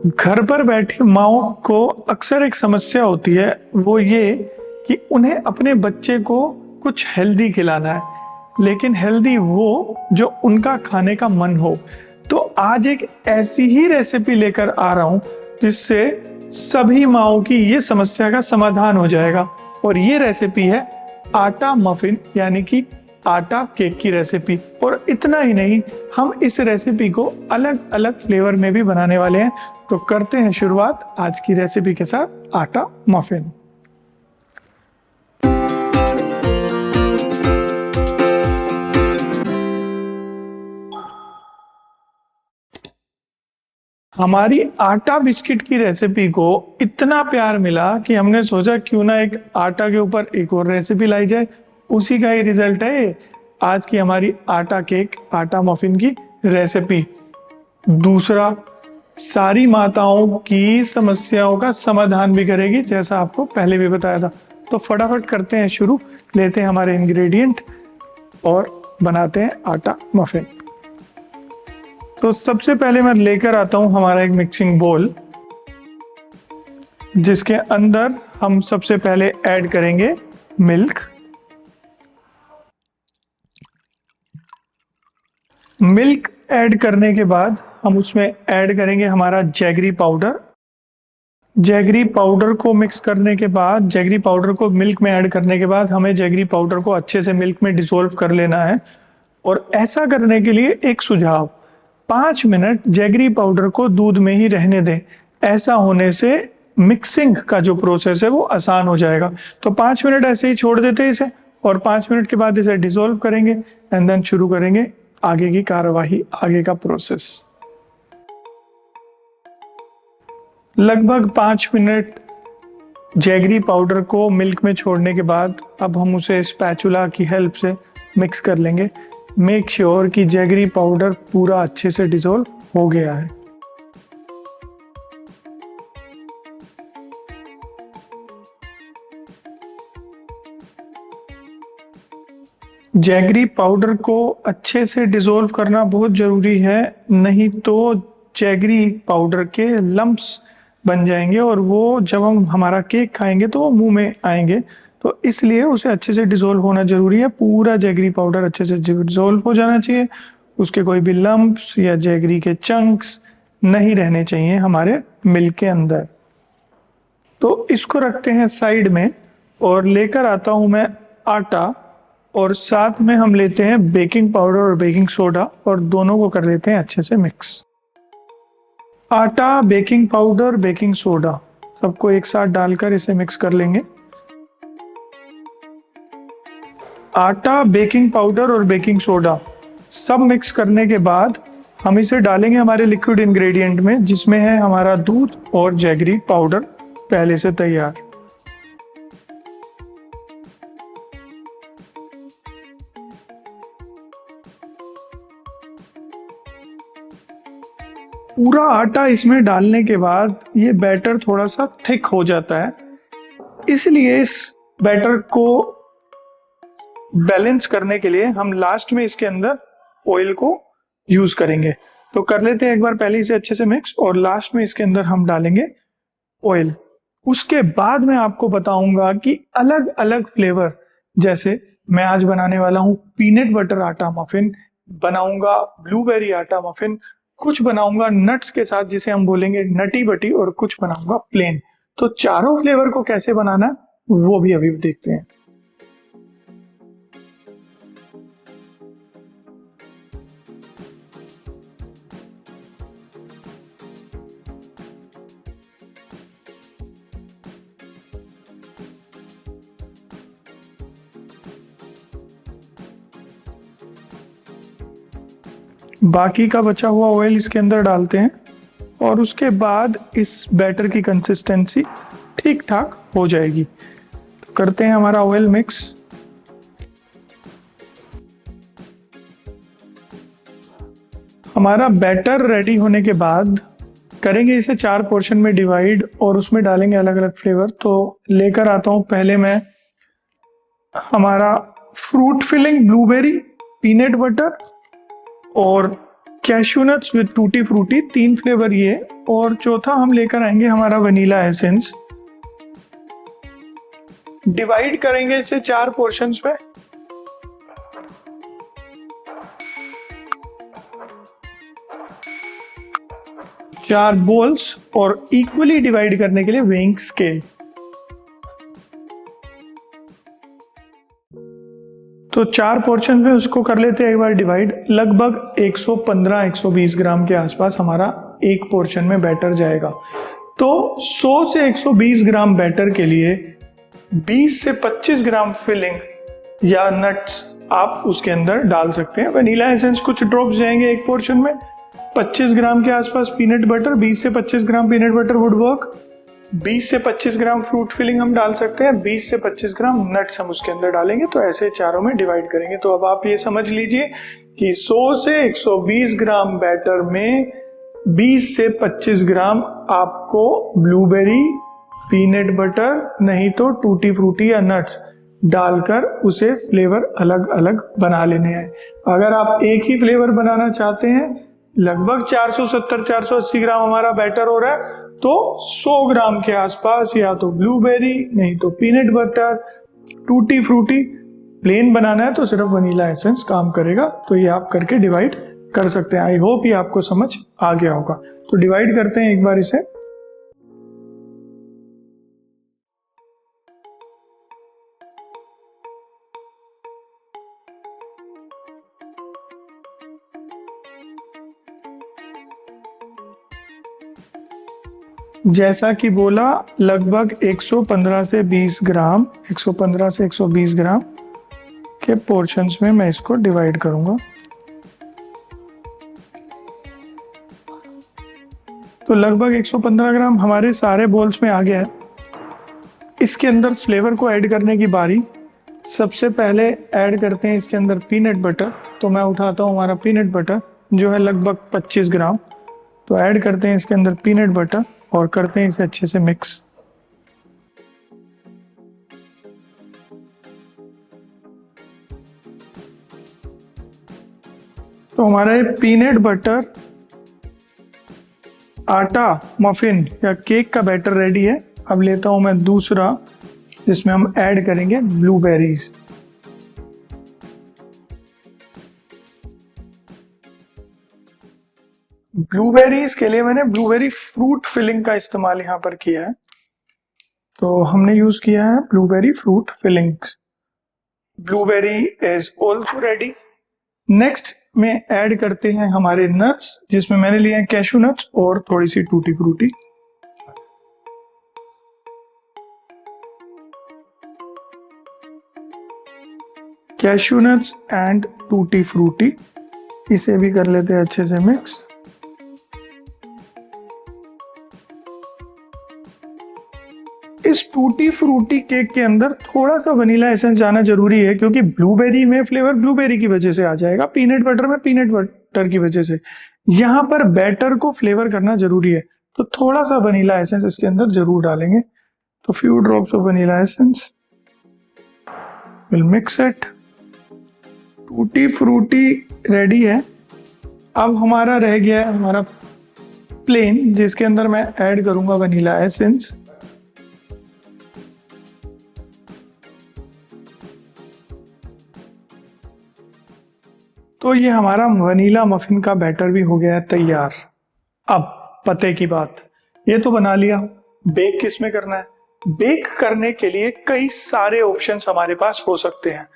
घर पर बैठी माओ को अक्सर एक समस्या होती है, वो ये कि उन्हें अपने बच्चे को कुछ हेल्दी खिलाना है, लेकिन हेल्दी वो जो उनका खाने का मन हो। तो आज एक ऐसी ही रेसिपी लेकर आ रहा हूं जिससे सभी माओ की ये समस्या का समाधान हो जाएगा। और ये रेसिपी है आटा मफिन, यानी कि आटा केक की रेसिपी। और इतना ही नहीं, हम इस रेसिपी को अलग अलग फ्लेवर में भी बनाने वाले हैं। तो करते हैं शुरुआत आज की रेसिपी के साथ आटा मफिन। हमारी आटा बिस्किट की रेसिपी को इतना प्यार मिला कि हमने सोचा क्यों ना एक आटा के ऊपर एक और रेसिपी लाई जाए। उसी का ही रिजल्ट है ये, आज की हमारी आटा केक आटा मफिन की रेसिपी। दूसरा, सारी माताओं की समस्याओं का समाधान भी करेगी, जैसा आपको पहले भी बताया था। तो फटाफट करते हैं शुरू, लेते हैं हमारे इंग्रेडिएंट और बनाते हैं आटा मफिन। तो सबसे पहले मैं लेकर आता हूं हमारा एक मिक्सिंग बोल, जिसके अंदर हम सबसे पहले ऐड करेंगे मिल्क। मिल्क ऐड करने के बाद हम उसमें ऐड करेंगे हमारा जैगरी पाउडर। जैगरी पाउडर को मिक्स करने के बाद, जैगरी पाउडर को मिल्क में ऐड करने के बाद हमें जैगरी पाउडर को अच्छे से मिल्क में डिसॉल्व कर लेना है। और ऐसा करने के लिए एक सुझाव, 5 मिनट जैगरी पाउडर को दूध में ही रहने दें। ऐसा होने से मिक्सिंग का जो प्रोसेस है वो आसान हो जाएगा। तो 5 मिनट ऐसे ही छोड़ देते हैं इसे, और 5 मिनट के बाद इसे डिसॉल्व करेंगे एंड देन शुरू करेंगे आगे की कार्यवाही, आगे का प्रोसेस। लगभग 5 मिनट जैगरी पाउडर को मिल्क में छोड़ने के बाद अब हम उसे स्पैचुला की हेल्प से मिक्स कर लेंगे। मेक श्योर कि जैगरी पाउडर पूरा अच्छे से डिसॉल्व हो गया है। जैगरी पाउडर को अच्छे से डिसॉल्व करना बहुत जरूरी है, नहीं तो जैगरी पाउडर के लम्प्स बन जाएंगे और वो जब हम हमारा केक खाएंगे तो वो मुंह में आएंगे। तो इसलिए उसे अच्छे से डिसॉल्व होना जरूरी है। पूरा जैगरी पाउडर अच्छे से डिसॉल्व हो जाना चाहिए, उसके कोई भी लम्प्स या जैगरी के चंक्स नहीं रहने चाहिए हमारे मिल्क के अंदर। तो इसको रखते हैं साइड में और लेकर आता हूं मैं आटा, और साथ में हम लेते हैं बेकिंग पाउडर और बेकिंग सोडा और दोनों को कर लेते हैं अच्छे से मिक्स। आटा, बेकिंग पाउडर, बेकिंग सोडा सबको एक साथ डालकर इसे मिक्स कर लेंगे। आटा, बेकिंग पाउडर और बेकिंग सोडा सब मिक्स करने के बाद हम इसे डालेंगे हमारे लिक्विड इंग्रेडिएंट में, जिसमें है हमारा दूध और जैगरी पाउडर पहले से तैयार। पूरा आटा इसमें डालने के बाद ये बैटर थोड़ा सा थिक हो जाता है, इसलिए इस बैटर को बैलेंस करने के लिए हम लास्ट में इसके अंदर ऑयल को यूज करेंगे। तो कर लेते हैं एक बार पहले इसे अच्छे से मिक्स, और लास्ट में इसके अंदर हम डालेंगे ऑयल। उसके बाद मैं आपको बताऊंगा कि अलग अलग फ्लेवर, जैसे मैं आज बनाने वाला हूं पीनट बटर आटा मफिन, बनाऊंगा ब्लूबेरी आटा मफिन, कुछ बनाऊंगा नट्स के साथ जिसे हम बोलेंगे नटी बटी, और कुछ बनाऊंगा प्लेन। तो चारों फ्लेवर को कैसे बनाना वो भी अभी देखते हैं। बाकी का बचा हुआ ऑयल इसके अंदर डालते हैं, और उसके बाद इस बैटर की कंसिस्टेंसी ठीक ठाक हो जाएगी। तो करते हैं हमारा ऑयल मिक्स। हमारा बैटर रेडी होने के बाद करेंगे इसे 4 पोर्शन में डिवाइड, और उसमें डालेंगे अलग अलग फ्लेवर। तो लेकर आता हूं पहले मैं हमारा fruit filling blueberry, peanut butter और cashew nuts with tutti frutti, 3 flavour ये। और चौथा हम लेकर आएंगे हमारा वनीला एसेंस। डिवाइड करेंगे इसे 4 पोर्शंस में। चार बोल्स और इक्वली डिवाइड करने के लिए वेइंग स्केल। तो 4 पोर्शन में उसको कर लेते हैं एक बार डिवाइड। लगभग 115-120 ग्राम के आसपास हमारा एक पोर्शन में बैटर जाएगा। तो 100 से 120 ग्राम बैटर के लिए 20 से 25 ग्राम फिलिंग या नट्स आप उसके अंदर डाल सकते हैं। वनीला एसेंस कुछ ड्रॉप्स जाएंगे एक पोर्शन में। 25 ग्राम के आसपास पीनट बटर, 20 से 25 ग्राम पीनट बटर वुड वर्क। 20 से 25 ग्राम फ्रूट फिलिंग हम डाल सकते हैं। 20 से 25 ग्राम नट्स हम उसके अंदर डालेंगे। तो ऐसे चारों में डिवाइड करेंगे। तो अब आप ये समझ लीजिए कि 100 से 120 ग्राम बैटर में 20 से 25 ग्राम आपको ब्लूबेरी, पीनट बटर, नहीं तो टूटी फ्रूटी या नट्स डालकर उसे फ्लेवर अलग अलग बना लेने हैं। अगर आप एक ही फ्लेवर बनाना चाहते हैं, लगभग 470-480 ग्राम हमारा बैटर हो रहा है, तो 100 ग्राम के आसपास या तो ब्लूबेरी, नहीं तो peanut butter, tutti frutti plain बनाना है तो सिर्फ वनीला एसेंस काम करेगा। तो ये आप करके डिवाइड कर सकते हैं। आई होप ये आपको समझ आ गया होगा। तो डिवाइड करते हैं एक बार इसे। जैसा कि बोला, लगभग 115 से 20 ग्राम, 115 से 120 ग्राम के पोर्शंस में मैं इसको डिवाइड करूंगा। तो लगभग 115 ग्राम हमारे सारे बोल्स में आ गया है। इसके अंदर फ्लेवर को ऐड करने की बारी। सबसे पहले ऐड करते हैं इसके अंदर पीनट बटर। तो मैं उठाता हूँ हमारा पीनट बटर जो है लगभग 25 ग्राम। तो ऐड करते हैं इसके अंदर पीनट बटर और करते हैं इसे अच्छे से मिक्स। तो हमारा ये पीनट बटर आटा मफिन या केक का बैटर रेडी है। अब लेता हूं मैं दूसरा, जिसमें हम ऐड करेंगे ब्लूबेरीज। ब्लूबेरीज के लिए मैंने ब्लूबेरी फ्रूट फिलिंग का इस्तेमाल यहाँ पर किया है। तो हमने यूज किया है blueberry fruit filling. Blueberry is also ready. Next में ऐड करते हैं हमारे नट्स, जिसमें मैंने लिए हैं कैशू नट्स और थोड़ी सी tutti frutti. Cashew nuts and tutti frutti, इसे भी कर लेते हैं अच्छे से मिक्स। इस टूटी फ्रूटी केक के अंदर थोड़ा सा वनीला एसेंस जाना जरूरी है, क्योंकि ब्लूबेरी में फ्लेवर ब्लूबेरी की वजह से आ जाएगा, पीनट बटर में पीनट बटर की वजह से। यहां पर बैटर को फ्लेवर करना जरूरी है, तो थोड़ा सा वनीला एसेंस इसके अंदर जरूर डालेंगे। तो few drops of vanilla essence, will mix it. Tutti frutti ready है। अब हमारा रह गया है हमारा प्लेन, जिसके अंदर मैं ऐड करूंगा वनीला एसेंस। तो ये हमारा वनीला मफिन का बैटर भी हो गया है तैयार। अब पते की बात, ये तो बना लिया, बेक किस में करना है? बेक करने के लिए कई सारे ऑप्शंस हमारे पास हो सकते हैं।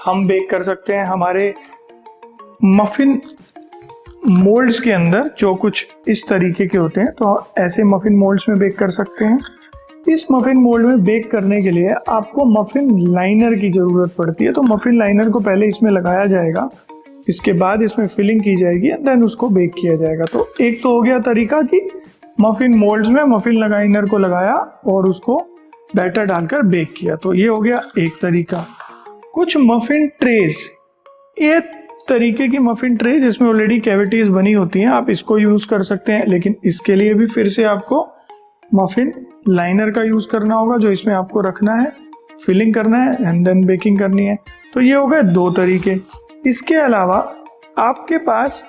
हम बेक कर सकते हैं हमारे मफिन मोल्ड्स के अंदर, जो कुछ इस तरीके के होते हैं। तो ऐसे मफिन मोल्ड्स में बेक कर सकते हैं। इस मफिन मोल्ड में बेक करने के लिए आपको मफिन लाइनर की जरूरत पड़ती है। तो मफिन लाइनर को पहले इसमें लगाया जाएगा, इसके बाद इसमें फिलिंग की जाएगी एंड देन उसको बेक किया जाएगा। तो एक तो हो गया तरीका कि मफिन मोल्ड्स में मफिन लाइनर को लगाया और उसको बैटर डालकर बेक किया। तो ये हो गया एक तरीका। कुछ मफिन ट्रेज, ये तरीके की मफिन ट्रे जिसमें ऑलरेडी कैविटीज बनी होती हैं, आप इसको यूज कर सकते हैं। लेकिन इसके लिए भी फिर से आपको मफिन लाइनर का यूज करना होगा, जो इसमें आपको रखना है, फिलिंग करना है एंड देन बेकिंग करनी है। तो ये हो गए 2 तरीके। इसके अलावा आपके पास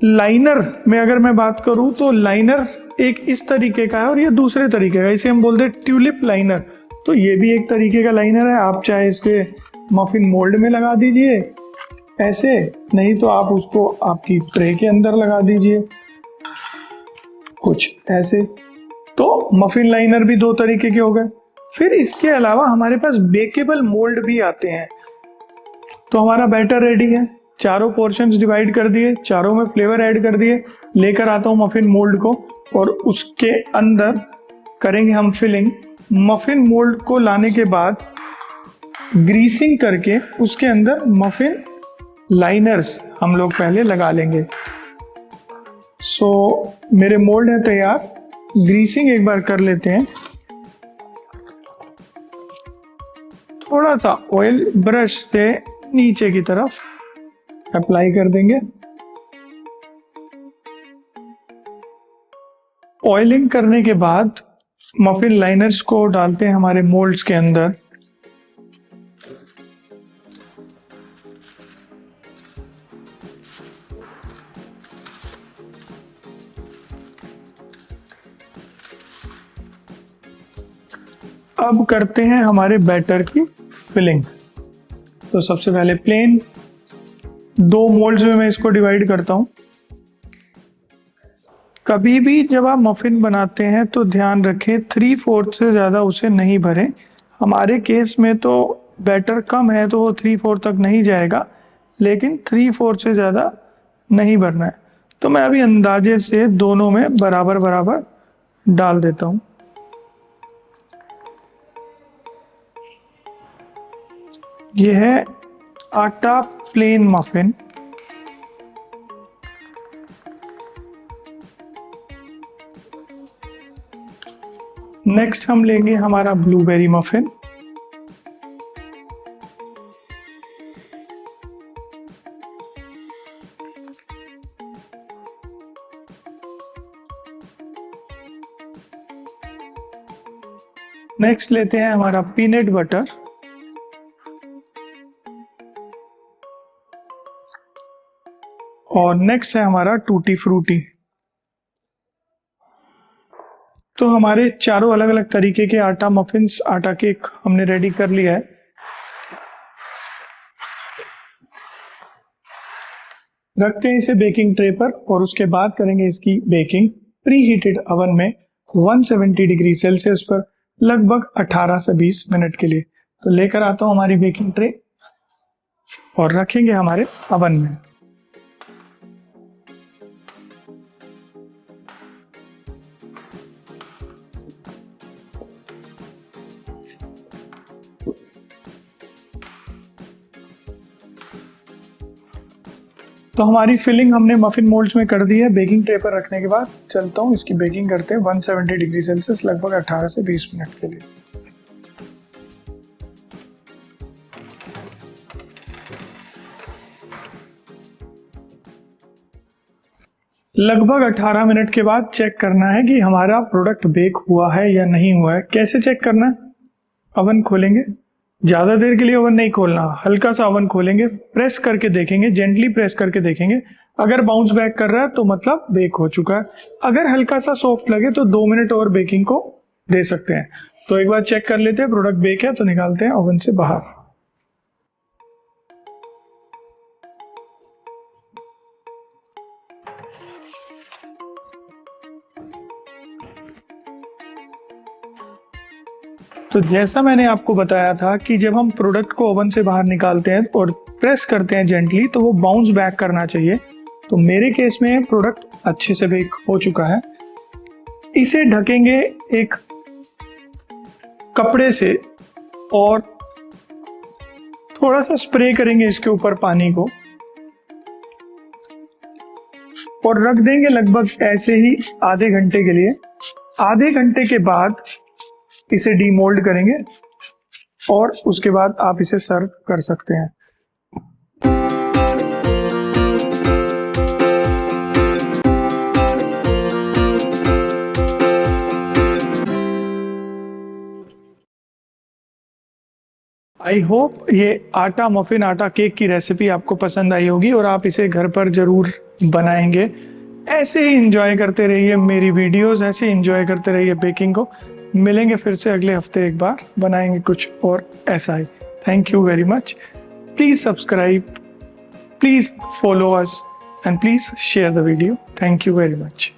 लाइनर में अगर मैं बात करूं तो लाइनर एक इस तरीके का है और ये दूसरे तरीके का, इसे हम बोलते हैं ट्यूलिप लाइनर। तो ये भी एक तरीके का लाइनर है। आप चाहे इसके मफिन मोल्ड में लगा दीजिए ऐसे, नहीं तो आप उसको आपकी ट्रे के अंदर लगा दीजिए कुछ ऐसे। तो मफिन लाइनर भी दो तरीके के हो गए। फिर इसके अलावा हमारे पास बेकेबल मोल्ड भी आते हैं। तो हमारा बैटर रेडी है, चारों पोर्शंस डिवाइड कर दिए, चारों में फ्लेवर ऐड कर दिए, लेकर आता हूँ मफिन मोल्ड को और उसके अंदर करेंगे हम फिलिंग। मफिन मोल्ड को लाने के बाद ग्रीसिंग करके उसके अंदर मफिन लाइनर्स हम लोग पहले लगा लेंगे। सो मेरे मोल्ड है तैयार, ग्रीसिंग एक बार कर लेते हैं। थोड़ा सा ऑयल ब्रश से नीचे की तरफ अप्लाई कर देंगे। ऑयलिंग करने के बाद मफिन लाइनर्स को डालते हैं हमारे मोल्ड्स के अंदर। अब करते हैं हमारे बैटर की फिलिंग। तो सबसे पहले प्लेन दो मोल्ड्स में मैं इसको डिवाइड करता हूं। कभी भी जब आप मफिन बनाते हैं तो ध्यान रखें 3/4 से ज़्यादा उसे नहीं भरें। हमारे केस में तो बैटर कम है तो वो 3/4 तक नहीं जाएगा, लेकिन 3/4 से ज़्यादा नहीं भरना है। तो मैं अभी अंदाजे से दोनों में बराबर बराबर डाल देता हूँ। यह है आटा प्लेन मफिन। नेक्स्ट हम लेंगे हमारा ब्लूबेरी मफिन। नेक्स्ट लेते हैं हमारा पीनट बटर। और नेक्स्ट है हमारा टूटी फ्रूटी। तो हमारे चारों अलग अलग तरीके के आटा मफिन्स, आटा केक हमने रेडी कर लिया है। रखते हैं इसे बेकिंग ट्रे पर और उसके बाद करेंगे इसकी बेकिंग प्री हीटेड ओवन में 170 डिग्री सेल्सियस पर लगभग 18 से 20 मिनट के लिए। तो लेकर आता हूं हमारी बेकिंग ट्रे और रखेंगे हमारे ओवन में। तो हमारी फिलिंग हमने मफिन मोल्ड्स में कर दी है। बेकिंग ट्रे पर रखने के बाद चलता हूँ इसकी बेकिंग करते हैं 170 डिग्री सेल्सियस लगभग 18 से 20 मिनट के लिए। लगभग 18 मिनट के बाद चेक करना है कि हमारा प्रोडक्ट बेक हुआ है या नहीं हुआ है। कैसे चेक करना है? ओवन खोलेंगे, ज़्यादा देर के लिए ओवन नहीं खोलना, हल्का सा ओवन खोलेंगे, प्रेस करके देखेंगे, जेंटली प्रेस करके देखेंगे। अगर बाउंस बैक कर रहा है तो मतलब बेक हो चुका है। अगर हल्का सा सॉफ्ट लगे तो 2 मिनट और बेकिंग को दे सकते हैं। तो एक बार चेक कर लेते हैं प्रोडक्ट बेक है तो निकालते हैं ओवन से बाहर। तो जैसा मैंने आपको बताया था कि जब हम प्रोडक्ट को ओवन से बाहर निकालते हैं और प्रेस करते हैं जेंटली तो वो बाउंस बैक करना चाहिए। तो मेरे केस में प्रोडक्ट अच्छे से बेक हो चुका है। इसे ढकेंगे एक कपड़े से और थोड़ा सा स्प्रे करेंगे इसके ऊपर पानी को और रख देंगे लगभग ऐसे ही आधे घंटे के लिए। आधे घंटे के बाद इसे डीमोल्ड करेंगे और उसके बाद आप इसे सर्व कर सकते हैं। आई होप ये आटा मफिन, आटा केक की रेसिपी आपको पसंद आई होगी और आप इसे घर पर जरूर बनाएंगे। ऐसे ही इंजॉय करते रहिए मेरी वीडियोस, ऐसे ही इंजॉय करते रहिए बेकिंग को। मिलेंगे फिर से अगले हफ्ते, एक बार बनाएंगे कुछ और ऐसा ही। Thank you very much. Please subscribe, please follow us, and please share the video. Thank you very much.